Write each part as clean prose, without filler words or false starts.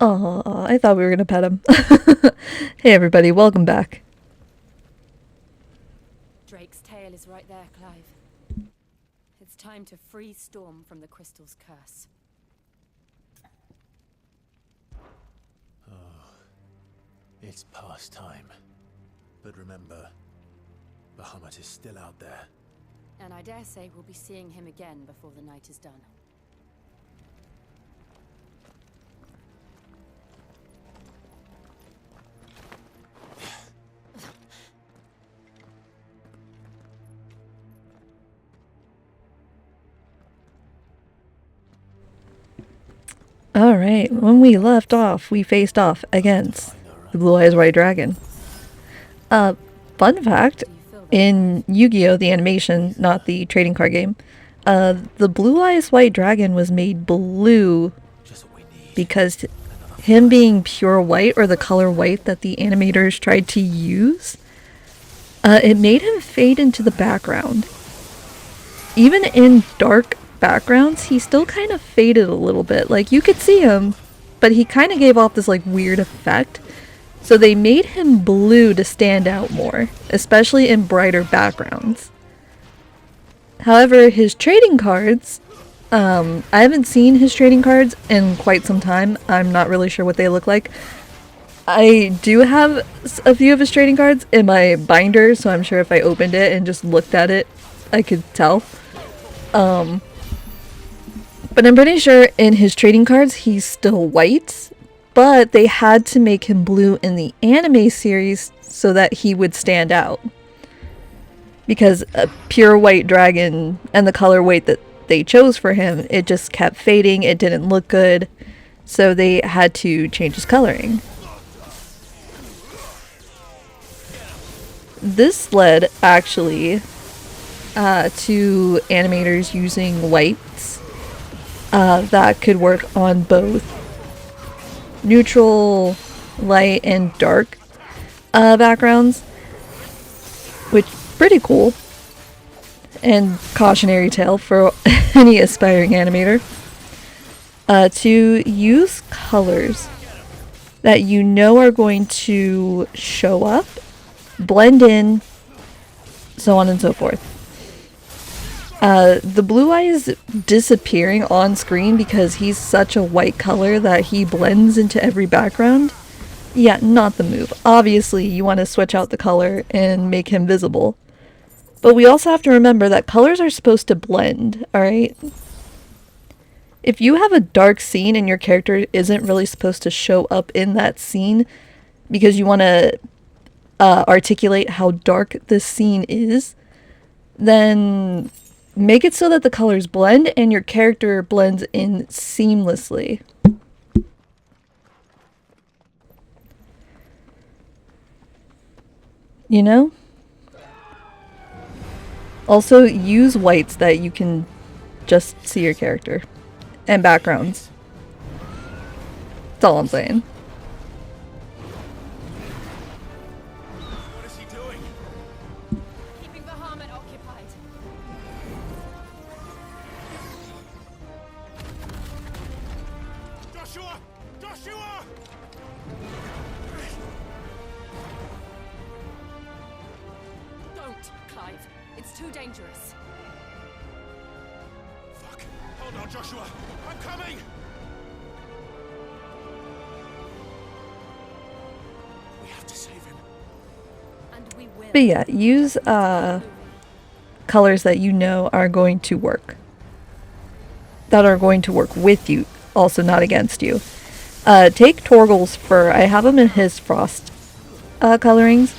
Oh, I thought we were gonna pet him. Hey everybody, welcome back. Drake's tail is right there, Clive. It's time to free Storm from the crystal's curse. It's past time. But remember, Bahamut is still out there. And I dare say we'll be seeing him again before the night is done. Alright, when we left off, we faced off against the Blue Eyes White Dragon. Fun fact, in Yu-Gi-Oh! The animation, not the trading card game, the Blue Eyes White Dragon was made blue because him being pure white, or the color white that the animators tried to use, it made him fade into the background. Even in dark backgrounds, he still kind of faded a little bit. Like, you could see him, but he kind of gave off this like weird effect. So they made him blue to stand out more, especially in brighter backgrounds. However, his trading cards, I haven't seen his trading cards in quite some time. I'm not really sure what they look like. I do have a few of his trading cards in my binder, so I'm sure if I opened it and just looked at it, I could tell. But I'm pretty sure in his trading cards he's still white, but they had to make him blue in the anime series so that he would stand out. Because a pure white dragon and the color white that they chose for him, it just kept fading, it didn't look good, so they had to change his coloring. This led actually to animators using whites that could work on both neutral, light, and dark backgrounds, which is pretty cool, and cautionary tale for any aspiring animator, to use colors that you know are going to show up, blend in, so on and so forth. The blue eye is disappearing on screen because he's such a white color that he blends into every background. Yeah, not the move. Obviously, you want to switch out the color and make him visible. But we also have to remember that colors are supposed to blend, alright? If you have a dark scene and your character isn't really supposed to show up in that scene because you want to articulate how dark this scene is, then make it so that the colors blend and your character blends in seamlessly. You know? Also, use whites that you can just see your character. And backgrounds. That's all I'm saying. What is he doing? Keeping Bahamut occupied. Joshua! Joshua! Don't, Clive. It's too dangerous. Fuck. Hold on, Joshua. I'm coming! We have to save him. And we will. But yeah, use colors that you know are going to work. That are going to work with you, also not against you. Take Torgal's fur. I have him in his frost colorings.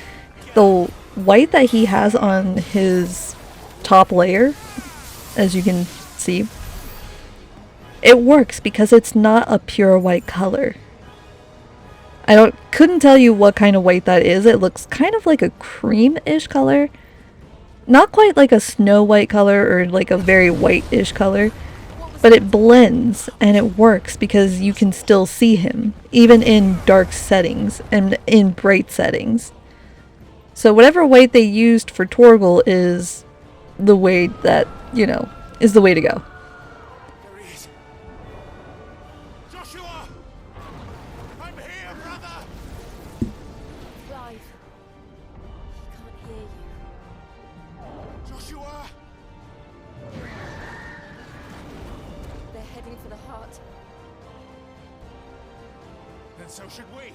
The white that he has on his top layer, as you can see, it works because it's not a pure white color. Couldn't tell you what kind of white that is. It looks kind of like a cream-ish color. Not quite like a snow white color or like a very white-ish color. But it blends and it works because you can still see him, even in dark settings and in bright settings. So whatever white they used for Torgal is the way that, you know, is the way to go. There he is. Joshua! the heart. Then so should we.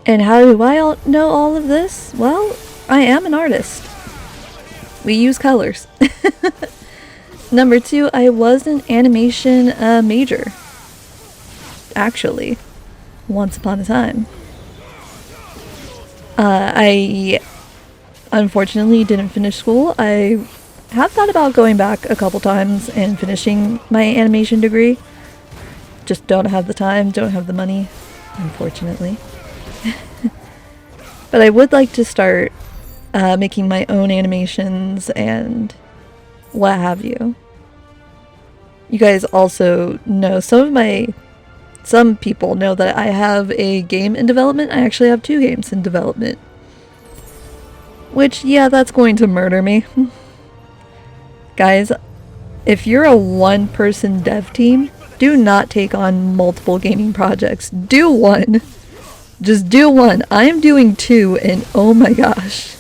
And how do I know all of this? Well, I am an artist. We use colors. Number 2, I was an animation major. Actually, once upon a time. I unfortunately didn't finish school. I have thought about going back a couple times and finishing my animation degree. Just don't have the time, don't have the money, unfortunately. But I would like to start making my own animations and what have you. You guys also know, some people know that I have a game in development. I actually have 2 games in development. Which, yeah, that's going to murder me. Guys, if you're a 1-person dev team, do not take on multiple gaming projects. Do 1. Just do 1. I am doing 2 and oh my gosh.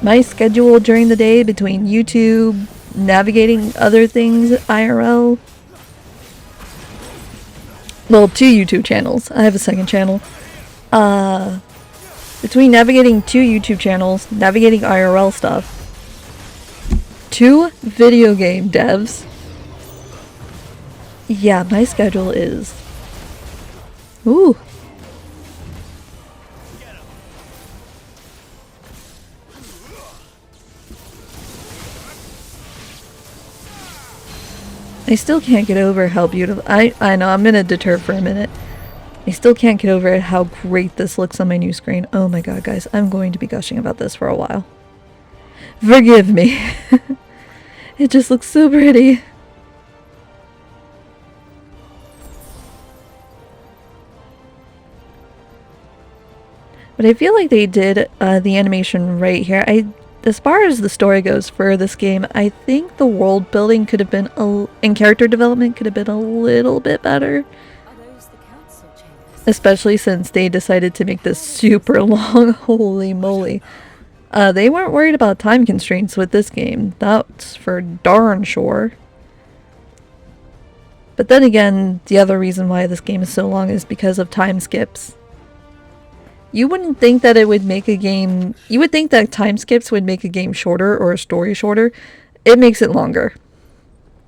My schedule during the day between YouTube, navigating other things IRL. Well, 2 YouTube channels. I have a second channel. Between navigating 2 YouTube channels, navigating IRL stuff, 2 video game devs. Yeah, my schedule is... Ooh. I still can't get over how beautiful... I know, I'm gonna deter for a minute. I still can't get over how great this looks on my new screen. Oh my god, guys, I'm going to be gushing about this for a while. Forgive me. It just looks so pretty. But I feel like they did the animation right here. As far as the story goes for this game, I think the world building could have been, and character development could have been a little bit better. Are those the council chambers? Especially since they decided to make this super long. Holy moly. They weren't worried about time constraints with this game. That's for darn sure. But then again, the other reason why this game is so long is because of time skips. You wouldn't think that it would make a game... You would think that time skips would make a game shorter or a story shorter. It makes it longer.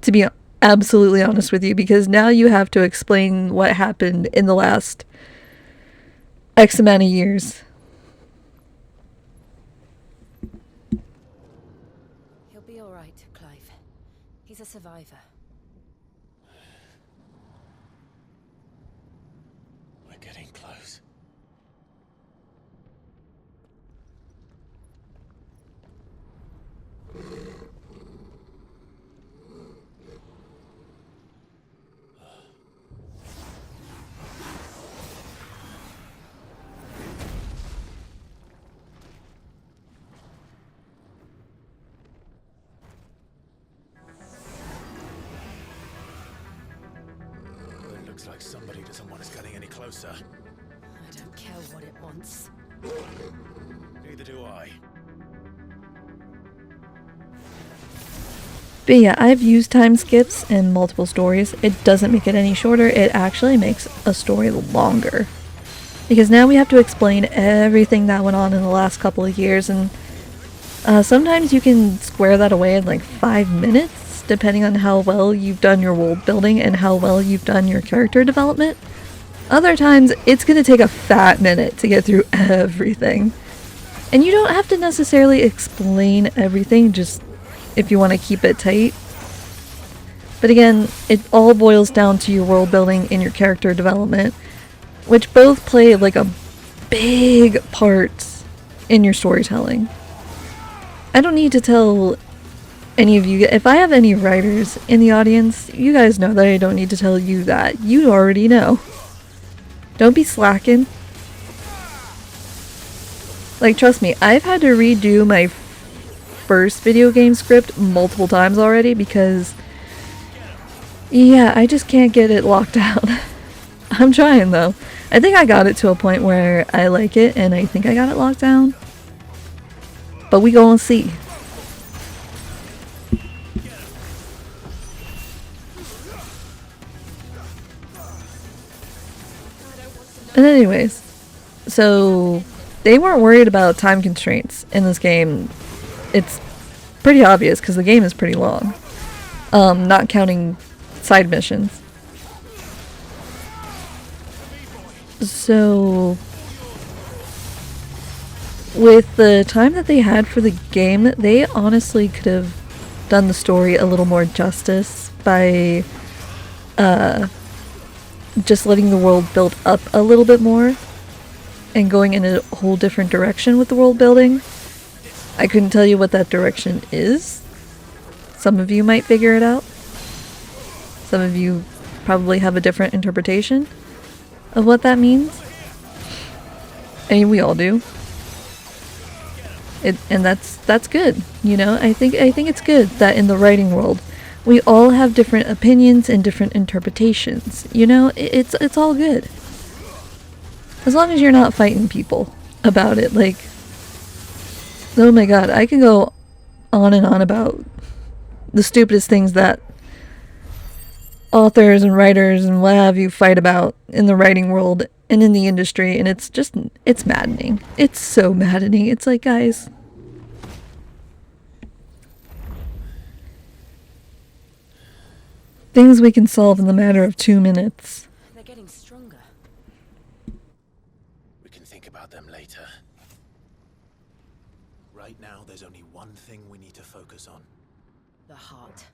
To be absolutely honest with you, because now you have to explain what happened in the last X amount of years. He'll be alright, Clive. He's a survivor. We're getting close. It looks like somebody doesn't want us getting any closer. I don't care what it wants. Neither do I. But yeah, I've used time skips in multiple stories. It doesn't make it any shorter. It actually makes a story longer. Because now we have to explain everything that went on in the last couple of years, and sometimes you can square that away in like 5 minutes, depending on how well you've done your world building and how well you've done your character development. Other times, it's going to take a fat minute to get through everything. And you don't have to necessarily explain everything, just if you want to keep it tight. But again, it all boils down to your world building and your character development, which both play like a big part in your storytelling. I don't need to tell any of you, if I have any writers in the audience, you guys know that I don't need to tell you that. You already know. Don't be slacking. Like, trust me, I've had to redo my first video game script multiple times already because, yeah, I just can't get it locked down. I'm trying though. I think I got it to a point where I like it and I think I got it locked down. but we gonna see. And anyways, so they weren't worried about time constraints in this game. It's pretty obvious because the game is pretty long, not counting side missions. So with the time that they had for the game, they honestly could have done the story a little more justice by just letting the world build up a little bit more and going in a whole different direction with the world building. I couldn't tell you what that direction is. Some of you might figure it out. Some of you probably have a different interpretation of what that means. I mean, we all do. And that's good, you know. I think it's good that in the writing world we all have different opinions and different interpretations. You know, it's all good. As long as you're not fighting people about it. Like, oh my god, I can go on and on about the stupidest things that authors and writers and what have you fight about in the writing world and in the industry, and it's maddening. It's so maddening. It's like, guys, things we can solve in the matter of 2 minutes. They're getting stronger. We can think about them later. Right now, there's only one thing we need to focus on. The heart.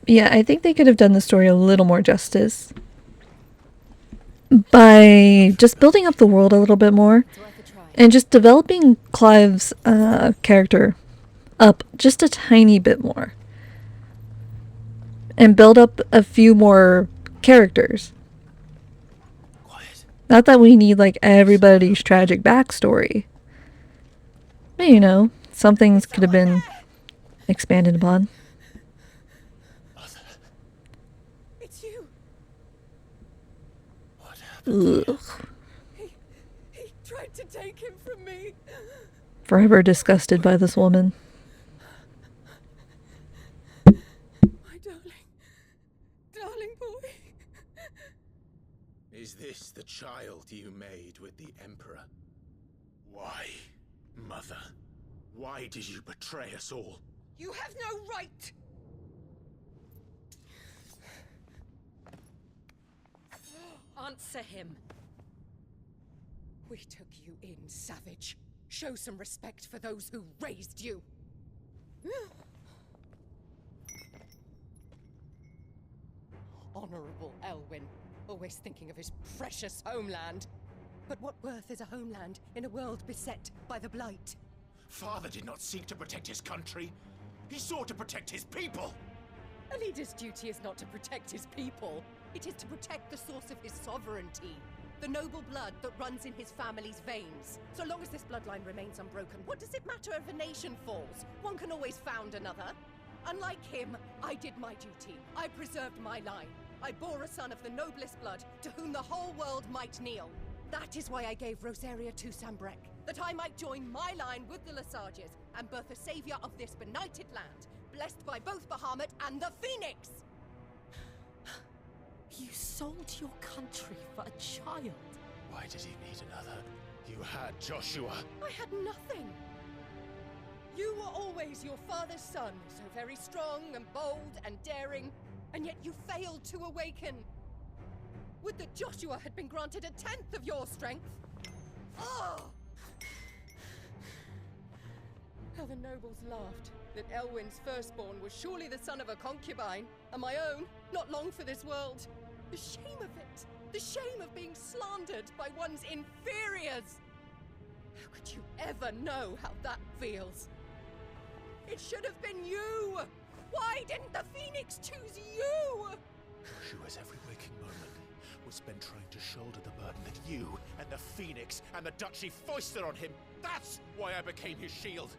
Yeah, I think they could have done the story a little more justice by just building up the world a little bit more It's worth a try. and just developing Clive's character up just a tiny bit more and build up a few more characters. Quiet. Not that we need like everybody's tragic backstory, but you know, some things could have been expanded upon. Mother, It's you. what happened? Ugh. He tried to take him from me. Forever disgusted by this woman. My darling boy. Is this the child you made with the Emperor? Why, Mother? Why did you betray us all? You have no right. Answer him. We took you in, savage. Show some respect for those who raised you. Honorable Elwyn, always thinking of his precious homeland. But what worth is a homeland in a world beset by the Blight? Father did not seek to protect his country. He sought to protect his people. A leader's duty is not to protect his people. It is to protect the source of his sovereignty. The noble blood that runs in his family's veins. So long as this bloodline remains unbroken, what does it matter if a nation falls? One can always found another. Unlike him, I did my duty. I preserved my line. I bore a son of the noblest blood, to whom the whole world might kneel. That is why I gave Rosaria to Sambrek, that I might join my line with the Lesages and birth a savior of this benighted land, blessed by both Bahamut and the Phoenix! You sold your country for a child. Why did he need another? You had Joshua. I had nothing. You were always your father's son, so very strong and bold and daring, and yet you failed to awaken. Would that Joshua had been granted 1/10 of your strength? Oh! How the nobles laughed that Elwyn's firstborn was surely the son of a concubine, and my own, not long for this world. The shame of it! The shame of being slandered by one's inferiors! How could you ever know how that feels? It should have been you! Why didn't the Phoenix choose you? Joshua's every waking moment was spent trying to shoulder the burden that you and the Phoenix and the Duchy foisted on him. That's why I became his shield.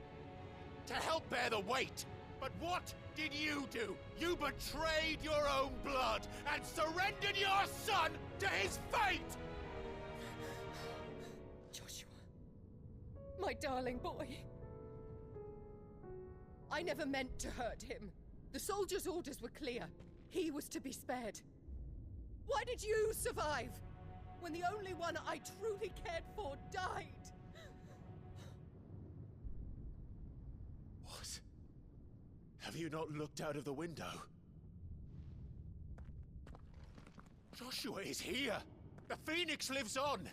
to help bear the weight. But what did you do? You betrayed your own blood and surrendered your son to his fate! Joshua. My darling boy. I never meant to hurt him. The soldiers' orders were clear. He was to be spared. Why did you survive? When the only one I truly cared for died? What? Have you not looked out of the window? Joshua is here! The Phoenix lives on!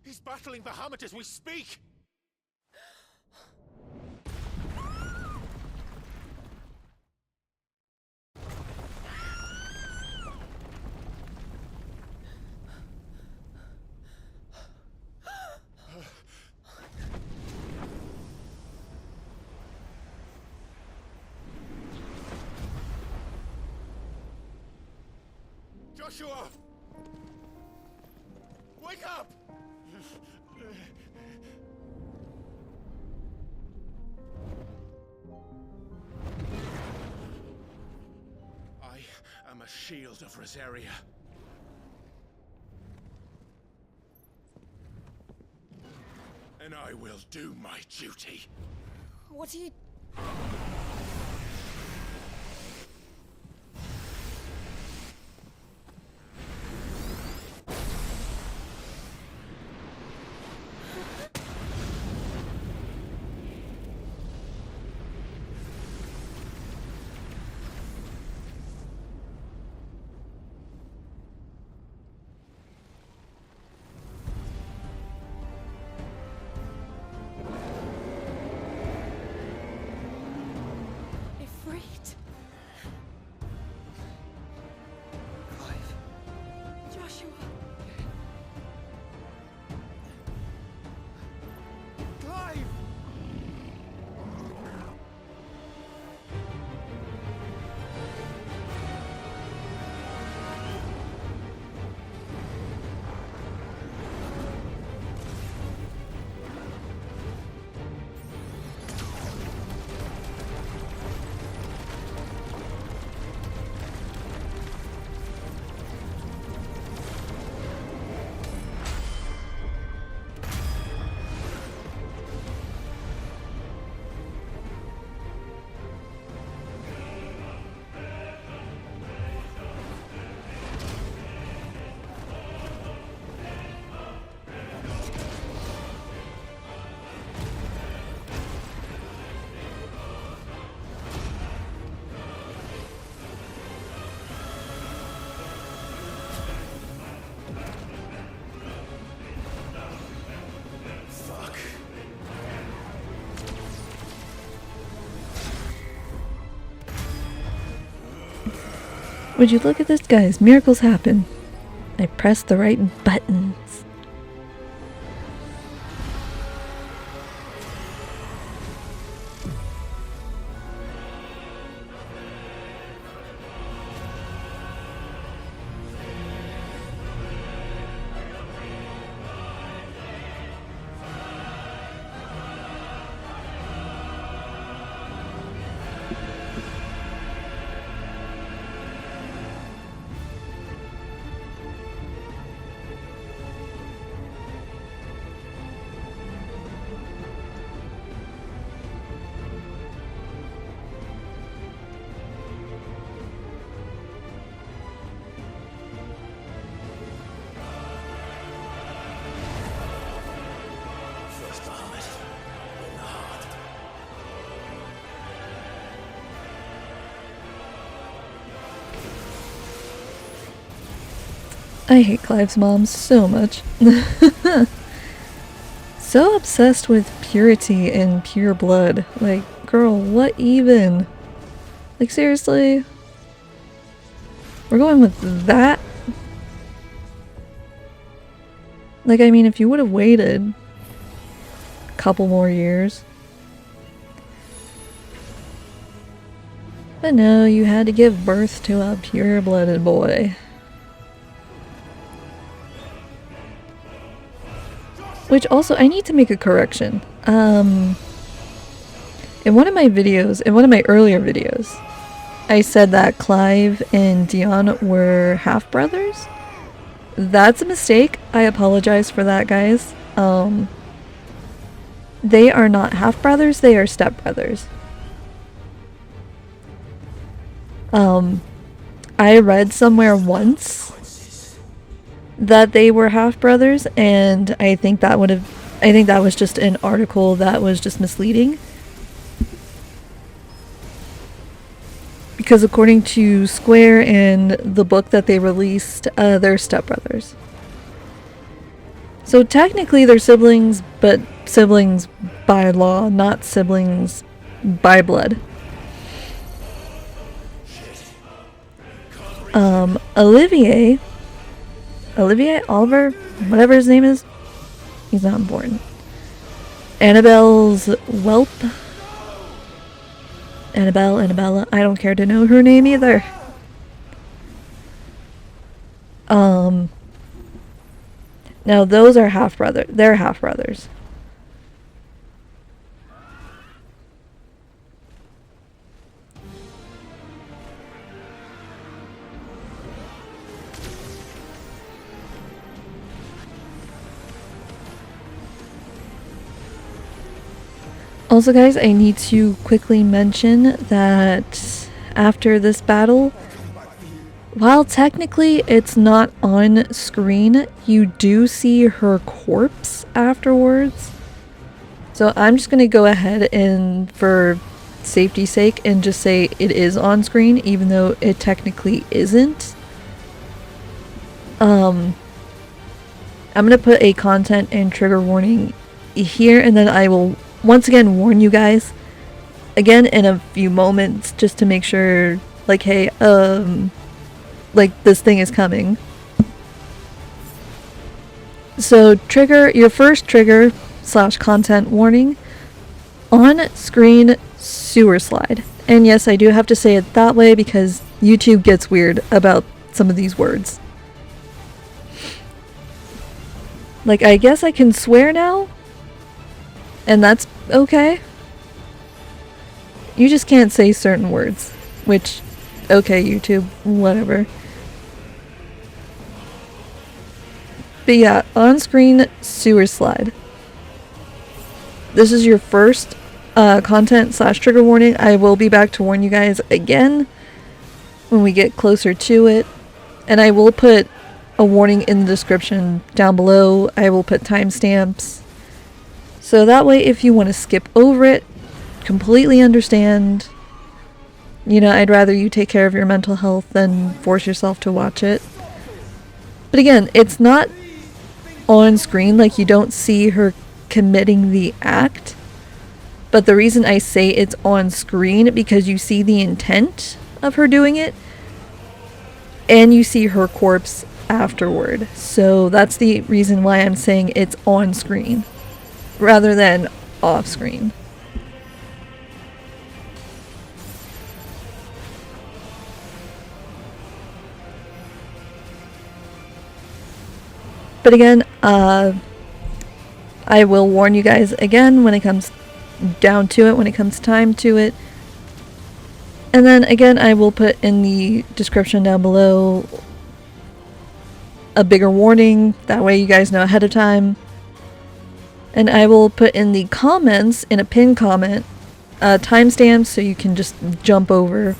He's battling Bahamut as we speak! Joshua! Wake up! I am a shield of Rosaria. And I will do my duty. What are you... Would you look at this, guys? Miracles happen. I pressed the right buttons. I hate Clive's mom so much. So obsessed with purity and pure blood. Like, girl, what even? Like, seriously? We're going with that? Like, I mean, if you would have waited a couple more years. But no, you had to give birth to a pure-blooded boy. Which also, I need to make a correction. In one of my videos, in one of my earlier videos, I said that Clive and Dion were half-brothers. That's a mistake. I apologize for that, guys. They are not half-brothers, they are step-brothers. I read somewhere once that they were half-brothers, and I think that was just an article that was just misleading. Because according to Square and the book that they released, they're stepbrothers. So technically they're siblings, but siblings by law, not siblings by blood. Olivier, Oliver, whatever his name is, he's not important. Annabelle's whelp. Annabella, I don't care to know her name either. Now those are they're half-brothers. Also, guys, I need to quickly mention that after this battle, while technically it's not on screen, you do see her corpse afterwards. So I'm just going to go ahead and, for safety's sake, and just say it is on screen, even though it technically isn't. I'm going to put a content and trigger warning here, and then I will once again warn you guys again in a few moments, just to make sure, like, hey, like, this thing is coming. So your first trigger / content warning: on screen sewer slide. And yes, I do have to say it that way because YouTube gets weird about some of these words. Like, I guess I can swear now, and that's okay. You just can't say certain words, which, okay, YouTube, whatever. But yeah, on-screen sewer slide. This is your first content / trigger warning. I will be back to warn you guys again when we get closer to it. And I will put a warning in the description down below. I will put timestamps. So that way, if you want to skip over it, completely understand. You know, I'd rather you take care of your mental health than force yourself to watch it. But again, it's not on screen, like, you don't see her committing the act. But the reason I say it's on screen, because you see the intent of her doing it, and you see her corpse afterward. So that's the reason why I'm saying it's on screen rather than off screen. But again, I will warn you guys again when it comes down to it, when it comes time to it. And then again, I will put in the description down below a bigger warning. That way you guys know ahead of time. And I will put in the comments, in a pinned comment, timestamps, so you can just jump over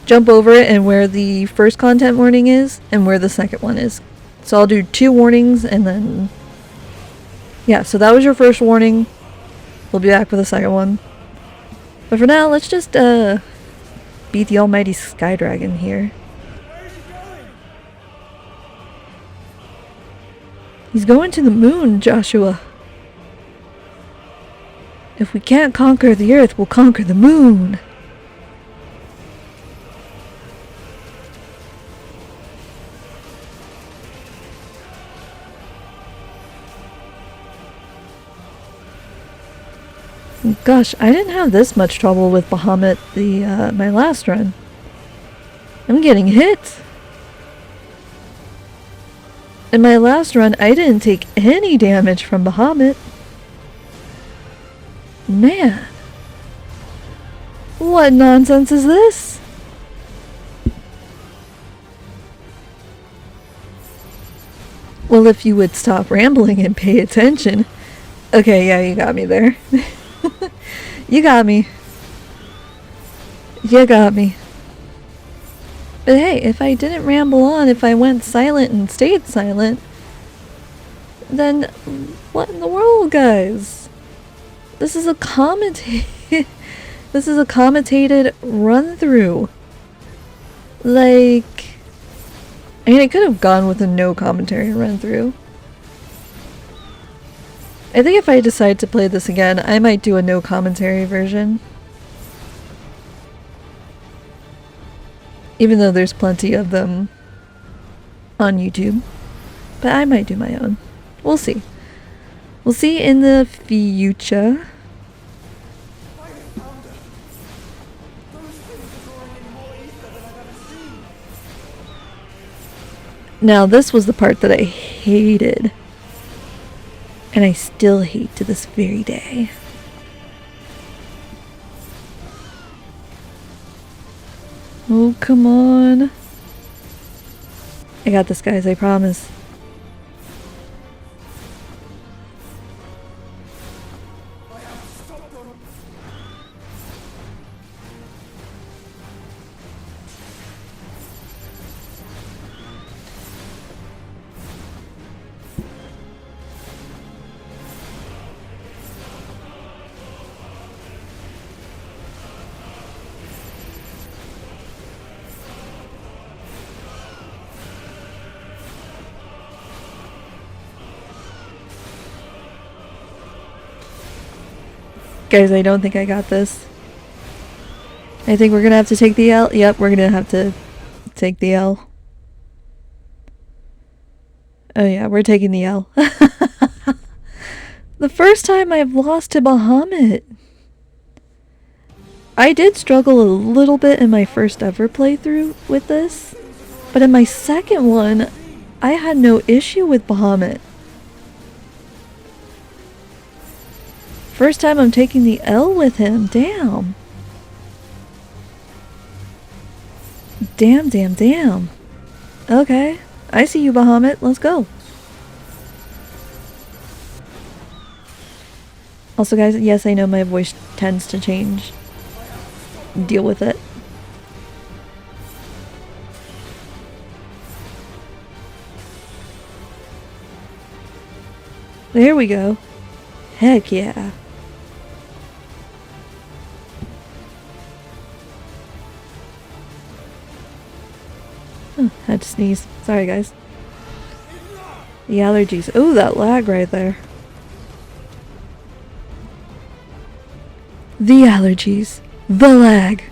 it and where the first content warning is and where the second one is. So I'll do 2 warnings, and then, yeah, so that was your first warning. We'll be back with the second one. But for now, let's just beat the almighty Sky Dragon here. He's going to the moon, Joshua. If we can't conquer the earth, we'll conquer the moon. Gosh, I didn't have this much trouble with Bahamut my last run. I'm getting hit. In my last run, I didn't take any damage from Bahamut. Man. What nonsense is this? Well, if you would stop rambling and pay attention. Okay, yeah, you got me there. You got me. You got me. But hey, if I didn't ramble on, if I went silent and stayed silent, then what in the world, guys? This is a this is a commentated run through. Like, I mean, I could have gone with a no commentary run through. I think if I decide to play this again, I might do a no commentary version. Even though there's plenty of them on YouTube. But I might do my own. We'll see. We'll see in the future. Now this was the part that I hated. And I still hate to this very day. Oh, come on. I got this, guys, I promise. Guys, I don't think I got this. I think we're gonna have to take the L. Yep, we're gonna have to take the L. Oh yeah, we're taking the L. The first time I've lost to Bahamut. I did struggle a little bit in my first ever playthrough with this, but in my second one, I had no issue with Bahamut. First time I'm taking the L with him. Damn. Damn, damn, damn. Okay. I see you, Bahamut. Let's go. Also, guys, yes, I know my voice tends to change. Deal with it. There we go. Heck yeah. Had to sneeze. Sorry, guys. The allergies. Oh, that lag right there. The allergies. The lag.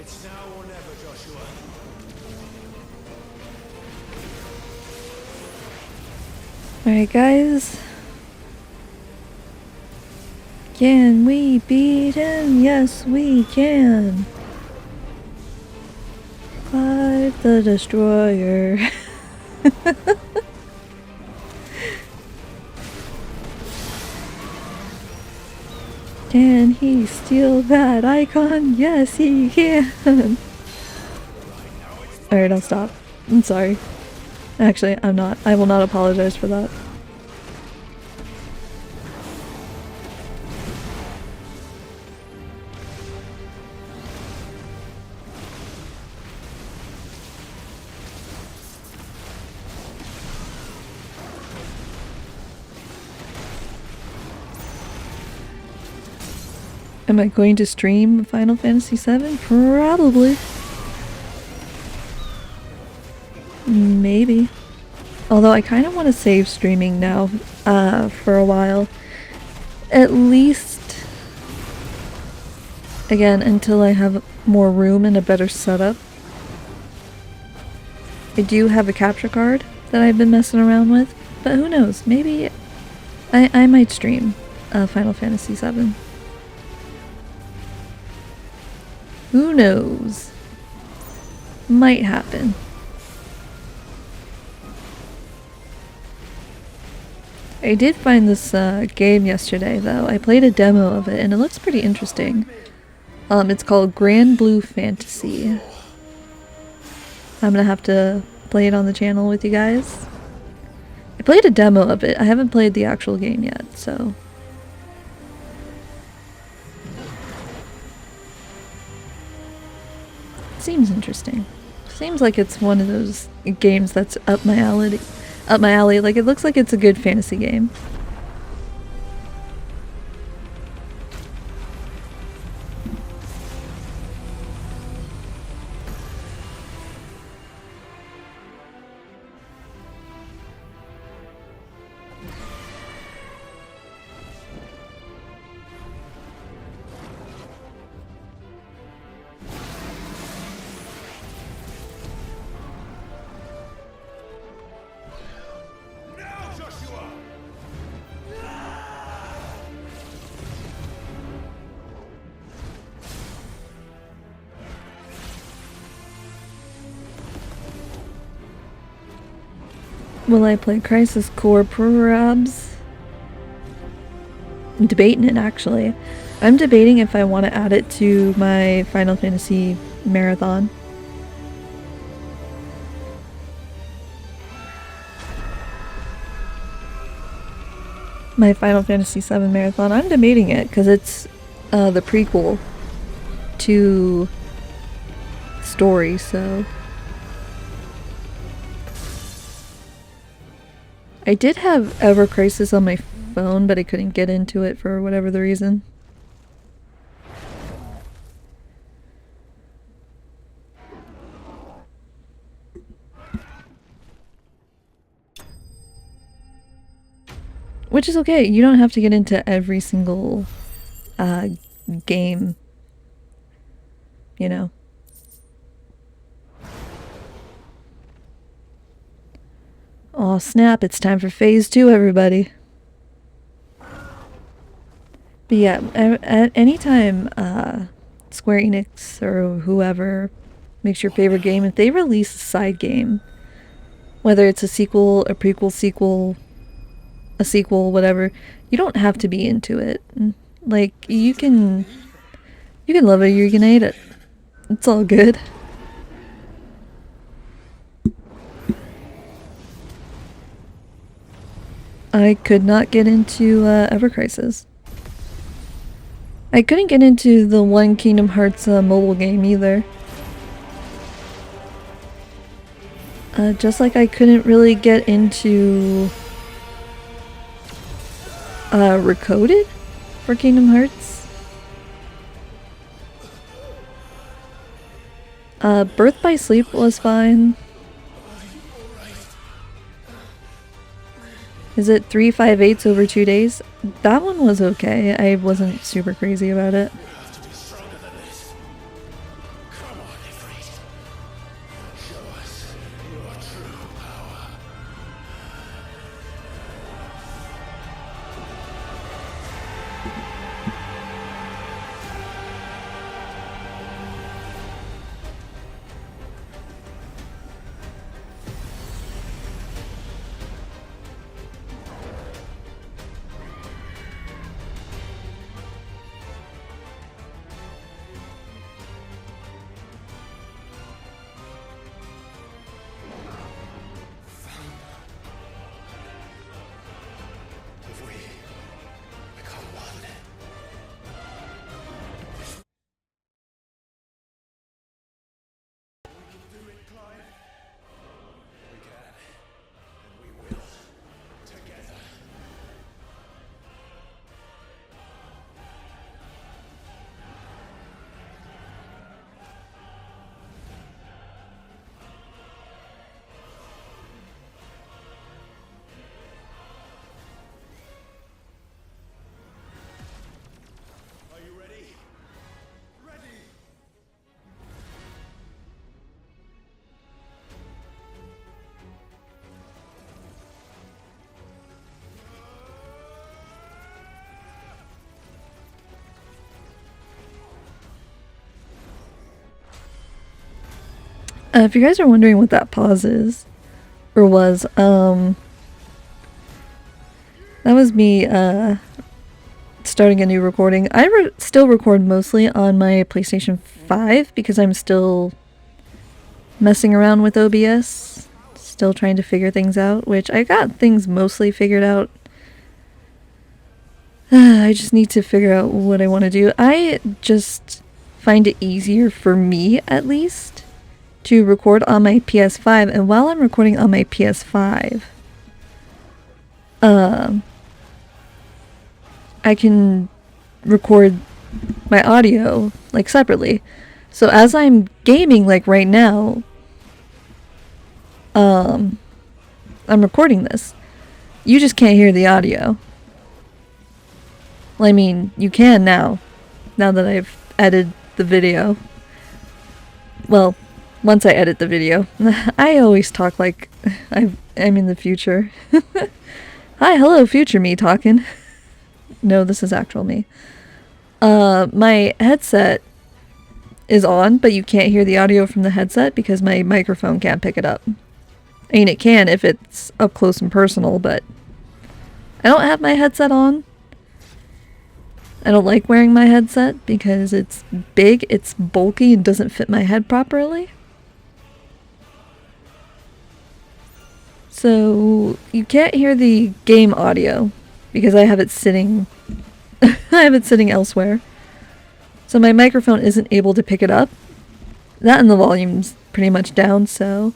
It's now or never, Joshua. Alright, guys. Can we beat him? Yes, we can. Clive the Destroyer. Can he steal that icon? Yes, he can. Alright, I'll stop. I'm sorry. Actually, I'm not. I will not apologize for that. Am I going to stream Final Fantasy VII? Probably. Maybe. Although I kind of want to save streaming now for a while. At least, again, until I have more room and a better setup. I do have a capture card that I've been messing around with, but who knows, maybe I might stream Final Fantasy VII. Who knows? Might happen. I did find this game yesterday though. I played a demo of it and it looks pretty interesting. It's called Grand Blue Fantasy. I'm gonna have to play it on the channel with you guys. I played a demo of it. I haven't played the actual game yet, so. Seems interesting. Seems like it's one of those games that's up my alley. Like, it looks like it's a good fantasy game. Will I play Crisis Core Perhaps? I'm debating it actually. I'm debating if I want to add it to my Final Fantasy marathon. My Final Fantasy VII marathon. I'm debating it because it's the prequel to story, so. I did have Ever Crisis on my phone, but I couldn't get into it for whatever the reason. Which is okay, you don't have to get into every single game, you know. Aw, snap, it's time for phase 2, everybody. But yeah, at any time Square Enix or whoever makes your favorite game, if they release a side game, whether it's a sequel, a prequel sequel, a sequel, whatever, you don't have to be into it. Like, you can love it or you can hate it. It's all good. I could not get into Ever Crisis. I couldn't get into the one Kingdom Hearts mobile game either. Just like I couldn't really get into Recoded for Kingdom Hearts. Birth by Sleep was fine. Is it 358s over 2 days? That one was okay. I wasn't super crazy about it. If you guys are wondering what that pause is, or was, that was me, starting a new recording. I still record mostly on my PlayStation 5 because I'm still messing around with OBS. Still trying to figure things out, which I got things mostly figured out. I just need to figure out what I want to do. I just find it easier, for me at least, to record on my PS5, and while I'm recording on my PS5, I can record my audio, like, separately. So as I'm gaming, like, right now, I'm recording this. You just can't hear the audio. Well, I mean, you can now that I've edited the video. Well, once I edit the video. I always talk like I'm in the future. Hi, hello, future me talking. No, this is actual me. My headset is on, but you can't hear the audio from the headset because my microphone can't pick it up. I mean, it can if it's up close and personal, but I don't have my headset on. I don't like wearing my headset because it's big, it's bulky, and doesn't fit my head properly. So you can't hear the game audio because I have it sitting I have it sitting elsewhere. So my microphone isn't able to pick it up. That and the volume's pretty much down, so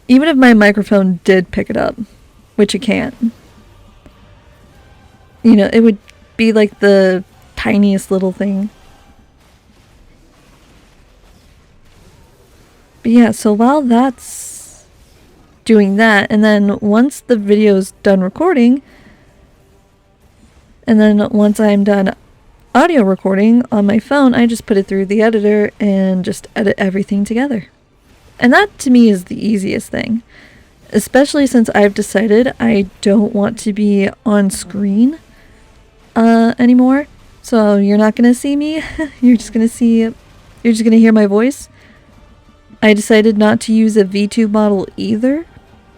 even if my microphone did pick it up, which it can't, you know, it would be like the tiniest little thing. But yeah, so while that's doing that, and then once the video's done recording, and then once I'm done audio recording on my phone, I just put it through the editor and just edit everything together. And that to me is the easiest thing. Especially since I've decided I don't want to be on screen anymore. So you're not gonna see me. You're just gonna hear my voice. I decided not to use a VTube model either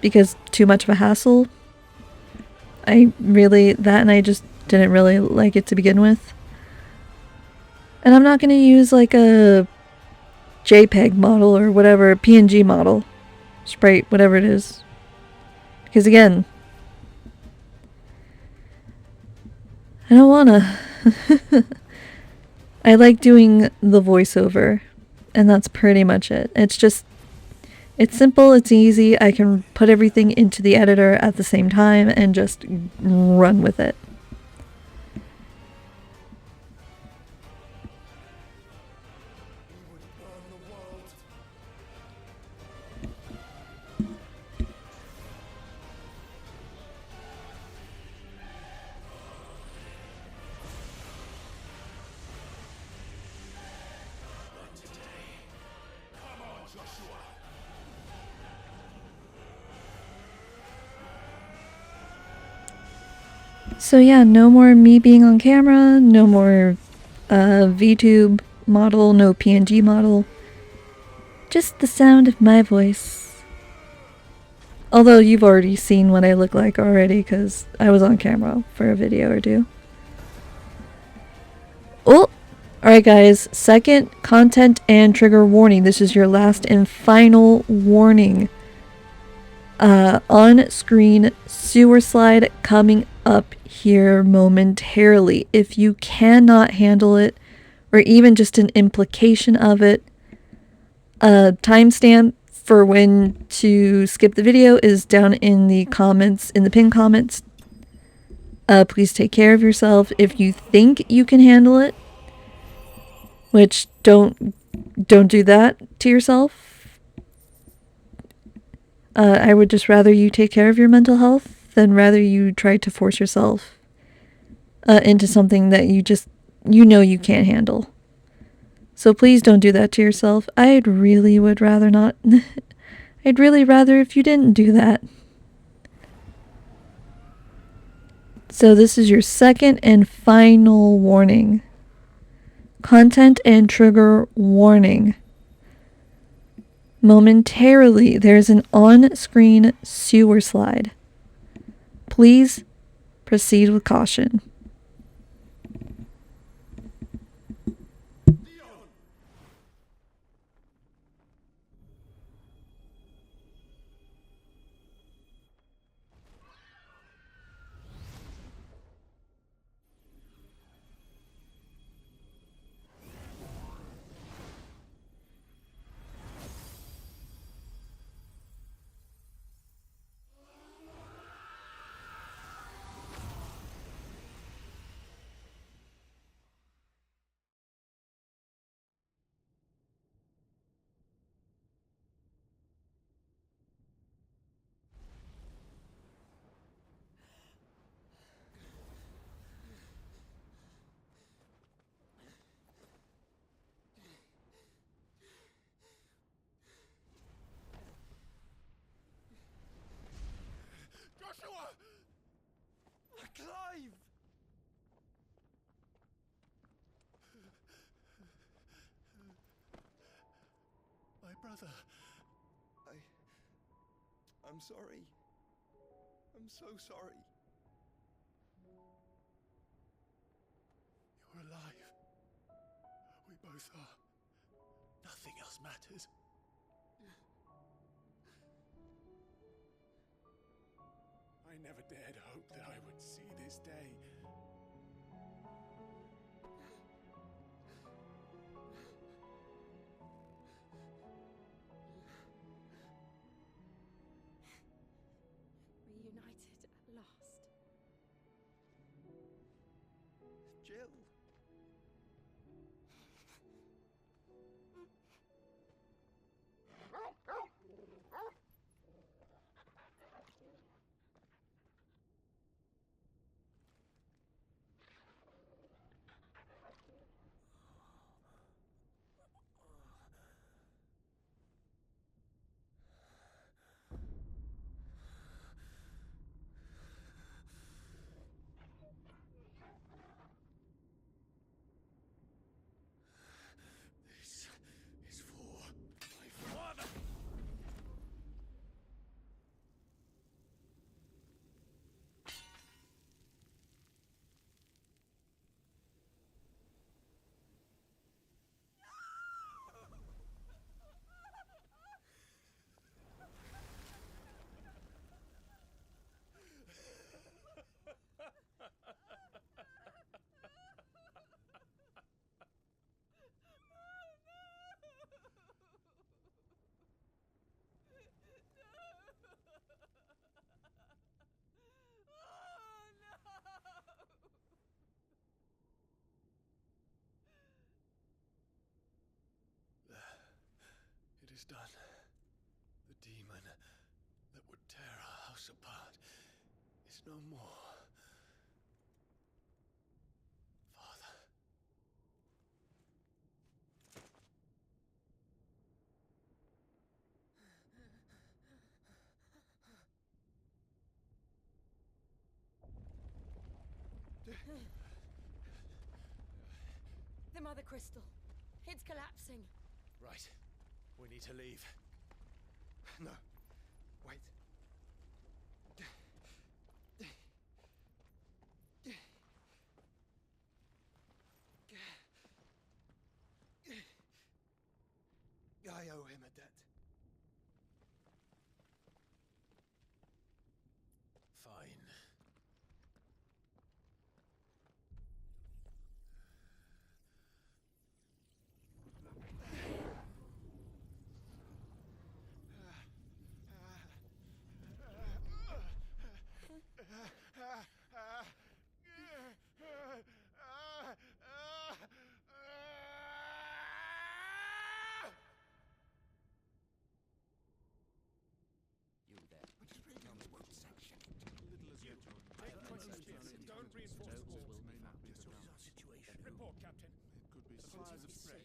because too much of a hassle. And I just didn't really like it to begin with. And I'm not gonna use like a JPEG model or whatever, PNG model, Sprite, whatever it is. Because again, I don't wanna. I like doing the voiceover, and that's pretty much it. It's simple, it's easy, I can put everything into the editor at the same time and just run with it. So yeah, no more me being on camera, no more VTube model, no PNG model. Just the sound of my voice. Although you've already seen what I look like already because I was on camera for a video or two. Oh! Alright guys, second content and trigger warning. This is your last and final warning. On-screen sewer slide coming up here momentarily. If you cannot handle it, or even just an implication of it, timestamp for when to skip the video is down in the comments, in the pinned comments. Please take care of yourself. If you think you can handle it, which don't do that to yourself. I would just rather you take care of your mental health than rather you try to force yourself into something that you know you can't handle. So please don't do that to yourself. I'd really would rather not. I'd really rather if you didn't do that. So this is your second and final warning. Content and trigger warning. Momentarily, there's an on-screen sewer slide. Please proceed with caution. Joshua! Clive! My brother. I'm sorry. I'm so sorry. You're alive. We both are. Nothing else matters. I never dared hope that I would see this day. Reunited at last. Jill. This is for my father. It is done. The demon that would tear our house apart is no more. Father. The Mother Crystal. It's collapsing. Right. We need to leave. No. Wait. I owe him a debt. Fine.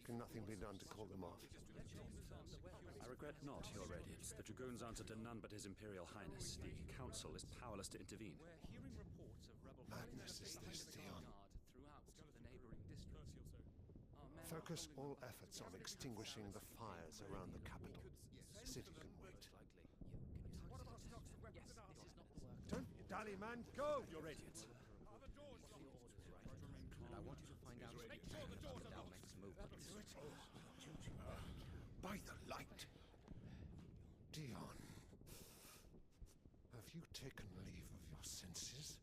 Can nothing be done to call them off? I regret not, Your Radiance. The Dragoons answer to none but His Imperial Highness. The Council is powerless to intervene. Madness is this, Theon. Focus all efforts on extinguishing the fires around the capital. The city can wait. Don't dally, man. Go! Your Radiance. I want you to find out Make sure the doors are locked. next move. By the light. Dion. Have you taken leave of your senses?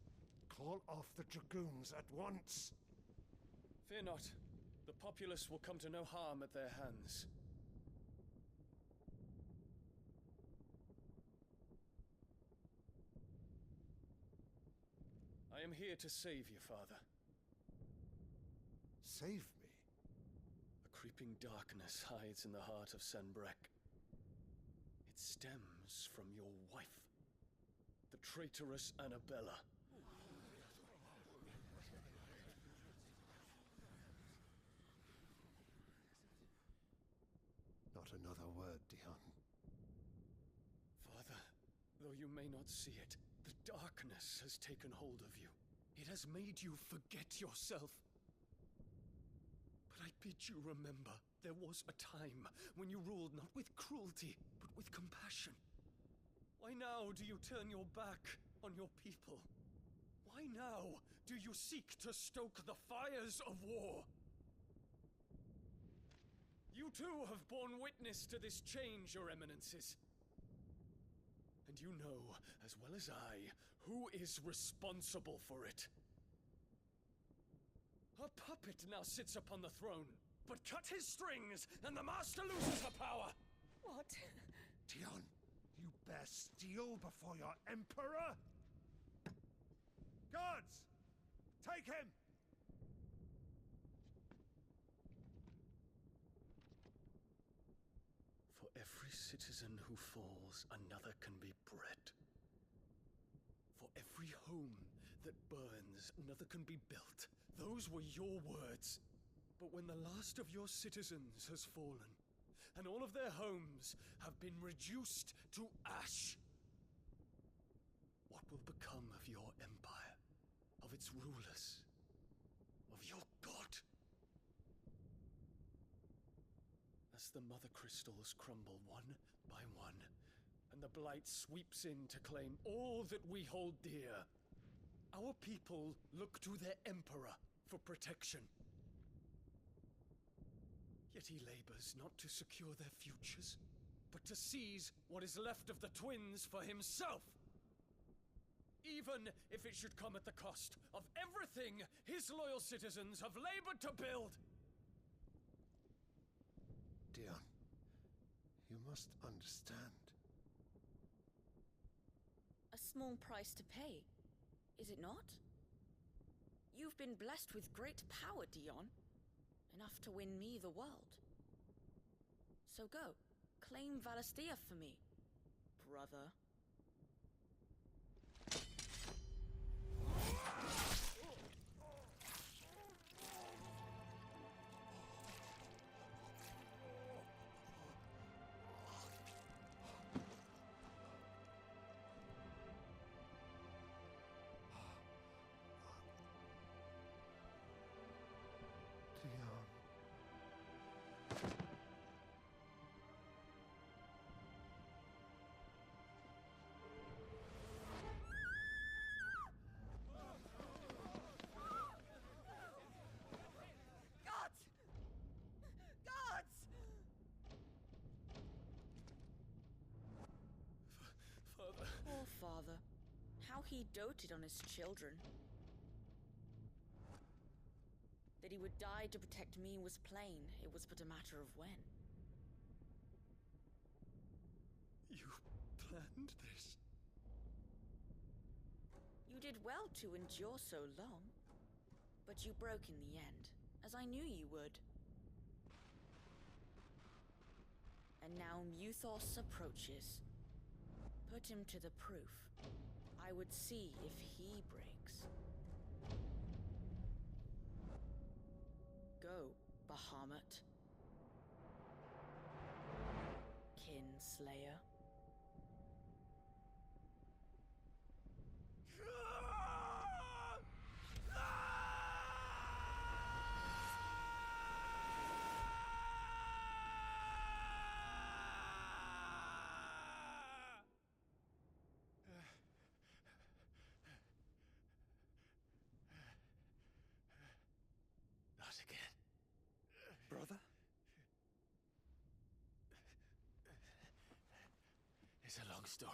Call off the dragoons at once. Fear not. The populace will come to no harm at their hands. I am here to save you, Father. Save me. A creeping darkness hides in the heart of Sanbreque. It stems from your wife, the traitorous Annabella. Not another word, Dion. Father, though you may not see it, the darkness has taken hold of you. It has made you forget yourself. But I bid you remember, there was a time when you ruled not with cruelty, but with compassion. Why now do you turn your back on your people? Why now do you seek to stoke the fires of war? You too have borne witness to this change, Your Eminences. And you know, as well as I, who is responsible for it. A puppet now sits upon the throne, but cut his strings, and the master loses her power! What? Dion, you bear steel before your emperor? Guards! Take him! For every citizen who falls, another can be bred. For every home that burns, another can be built. Those were your words. But when the last of your citizens has fallen, and all of their homes have been reduced to ash, what will become of your empire, of its rulers, of your god? As the mother crystals crumble one by one, and the blight sweeps in to claim all that we hold dear, our people look to their emperor for protection. Yet he labors not to secure their futures, but to seize what is left of the twins for himself. Even if it should come at the cost of everything his loyal citizens have labored to build. Dion, you must understand. A small price to pay, is it not? You've been blessed with great power, Dion. Enough to win me the world. So go, claim Valisthea for me, brother. Dion. Guards! Guards! Father. Poor father. How he doted on his children. That he would die to protect me was plain. It was but a matter of when. You planned this? You did well to endure so long. But you broke in the end, as I knew you would. And now Muthos approaches. Put him to the proof. I would see if he breaks. Go, Bahamut. Kinslayer. It's a long story.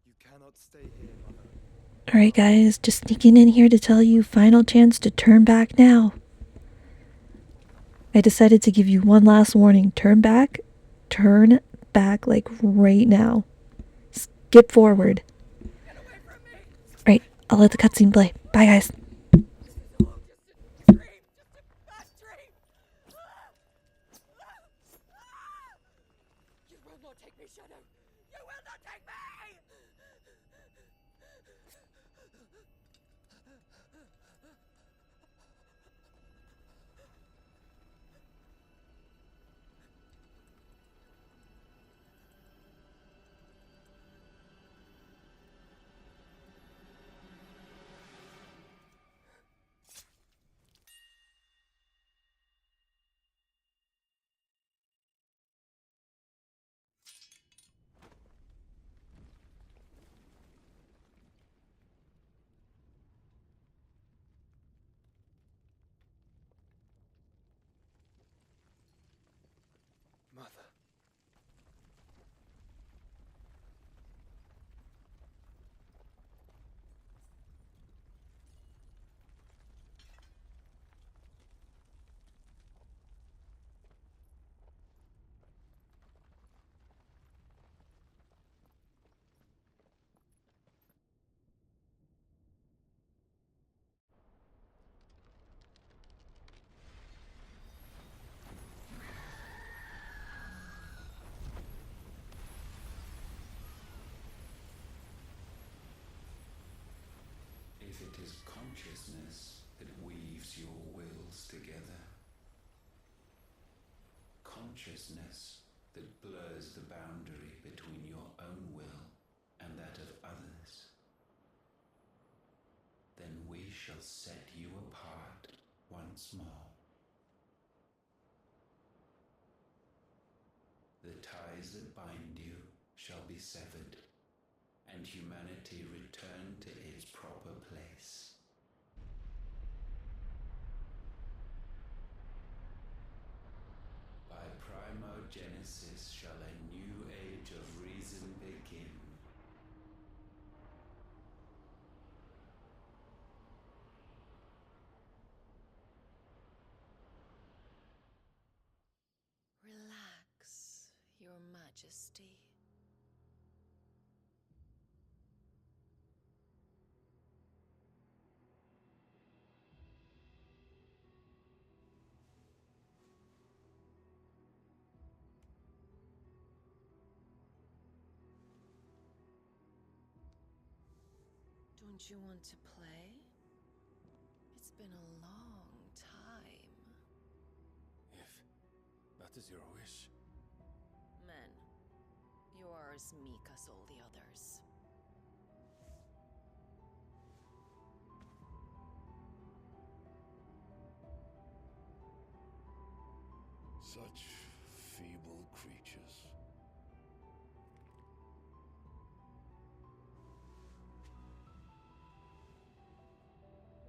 You cannot stay here, Mother. Alright guys, just sneaking in here to tell you, final chance to turn back now. I decided to give you one last warning. Turn back like right now. Skip forward. Right, I'll let the cutscene play. Bye guys. You will not take me, Shadow! You will not take me! Mother. If it is consciousness that weaves your wills together, consciousness that blurs the boundary between your own will and that of others, then we shall set you apart once more. The ties that bind you shall be severed, and humanity return to its proper place. By primogenesis shall a new age of reason begin. Relax, Your Majesty. Don't you want to play? It's been a long time. If that is your wish. Men, you are as meek as all the others. Such feeble creatures.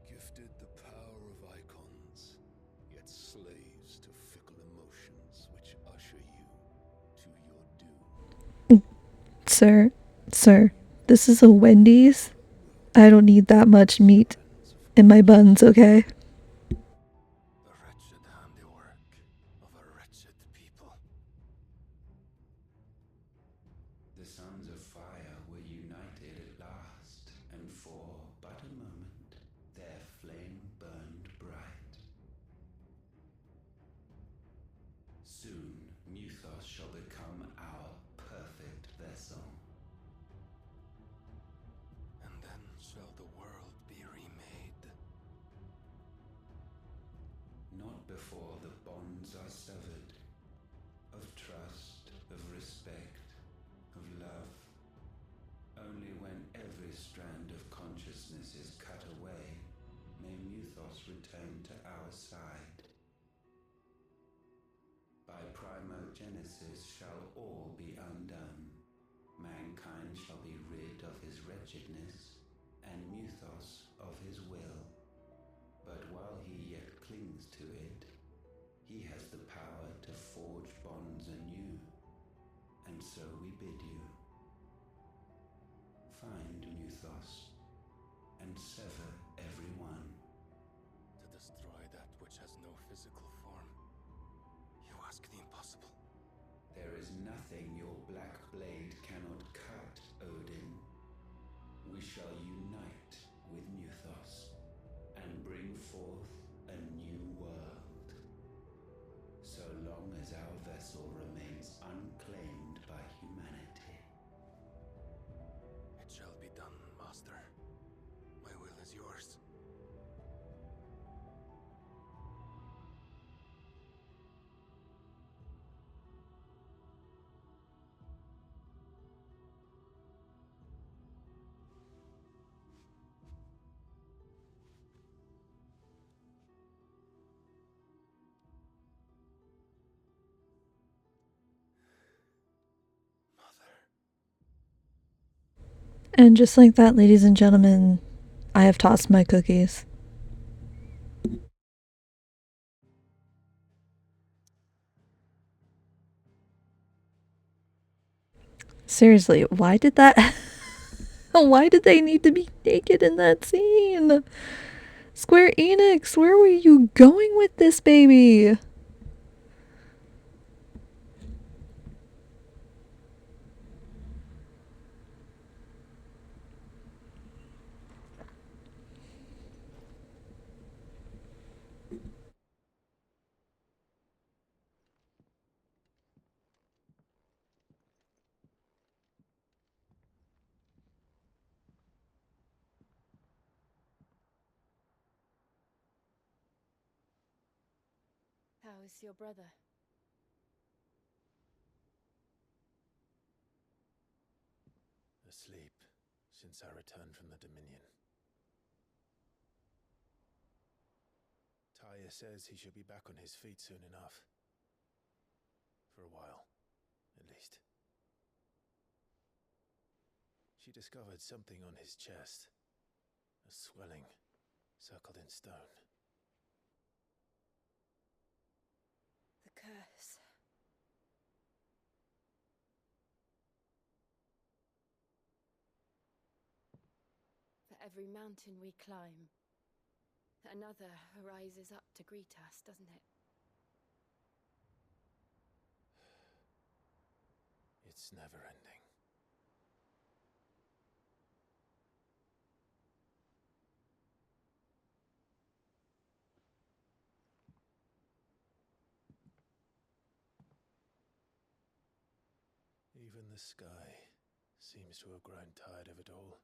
Gifted the power of icons, yet slaves to fickle emotions which usher you to your doom. Sir, this is a Wendy's. I don't need that much meat in my buns, okay? The wretched handiwork of a wretched people. The sons of fire were united at last, and for but a moment their flame burned bright. Soon Muthos shall become our perfect vessel. And then shall the world be remade. Not before the bonds are severed, of trust, of respect, of love. Only when every strand of consciousness is cut away, may Muthos return to our side. By primogenesis shall all be undone. Mankind shall be rid of his wretchedness, and mythos of his will. But while he yet clings to it, he has the power to forge bonds anew. And so we bid you, find mythos, and sever every one. To destroy that which has no physical form. You ask the impossible. There is nothing your black blade cannot cut, Odin. We shall unite with mythos, and bring forth a new world. So long as our vessel remains unclaimed by humanity. It shall be done, Master. My will is yours. And just like that, ladies and gentlemen, I have tossed my cookies. Seriously, why did that... Why did they need to be naked in that scene? Square Enix, where were you going with this, baby? How is your brother? Asleep since I returned from the Dominion. Taya says he should be back on his feet soon enough. For a while, at least. She discovered something on his chest. A swelling, circled in stone. The curse. For every mountain we climb, another rises up to greet us, doesn't it? It's never ending. Even the sky seems to have grown tired of it all.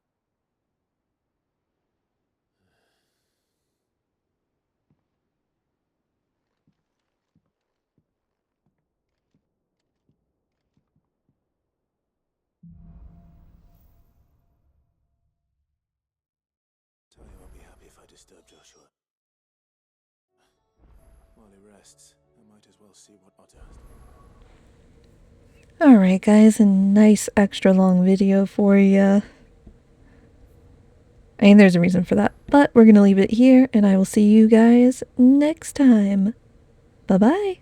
Taya won't be happy if I disturb Joshua. While he rests, I might as well see what Otter has to do. Alright guys, a nice extra long video for you. I mean, there's a reason for that, but we're going to leave it here, and I will see you guys next time. Bye-bye.